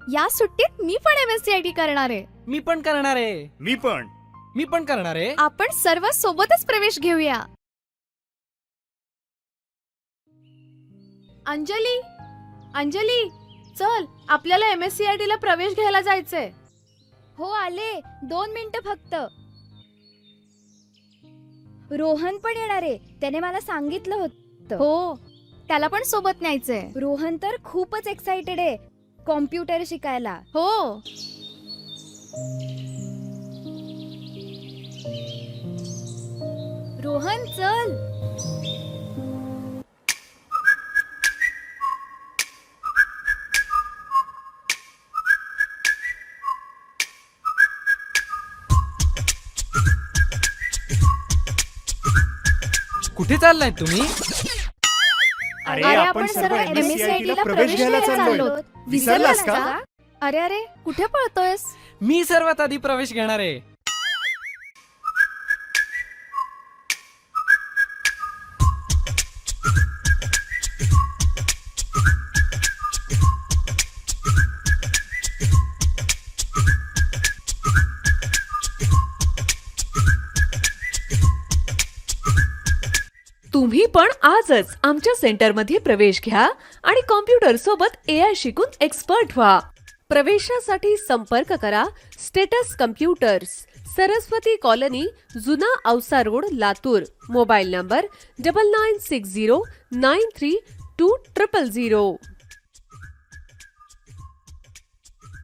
या सुट्टीत मी पण MSCIT करणार आहे. मी पण करणार आहे. मी पण करणार आहे. आपण सर्व सोबतच प्रवेश घेऊया. अंजली, अंजली, चल आपल्याला MSCIT ला प्रवेश घ्यायला जायचंय. हो आले, 2 मिनिटं फक्त. रोहन पण येणार आहे, त्याने मला सांगितलं होतं. हो, त्याला पण सोबत न्यायचंय. रोहन तर खूपच एक्साइटेड आहे कॉम्प्युटर शिकायला. हो, रोहन चल. कुठे चाललाय तुम्ही? अरे आपण सर्व MSCIT ला प्रवेश घ्यायला चाललो. विसरलास का? अरे अरे, कुठे पळतोयस? मी सर्वात आधी प्रवेश घेणार आहे. तुम्ही पण आजच आमच्या सेंटरमध्ये प्रवेश घ्या आणि कॉम्प्युटर सोबत AI शिकून एक्सपर्ट व्हा. प्रवेशासाठी संपर्क करा स्टेटस कम्प्युटर्स, सरस्वती कॉलनी, जुना Ausa road, Latur. Mobile number 9960932000.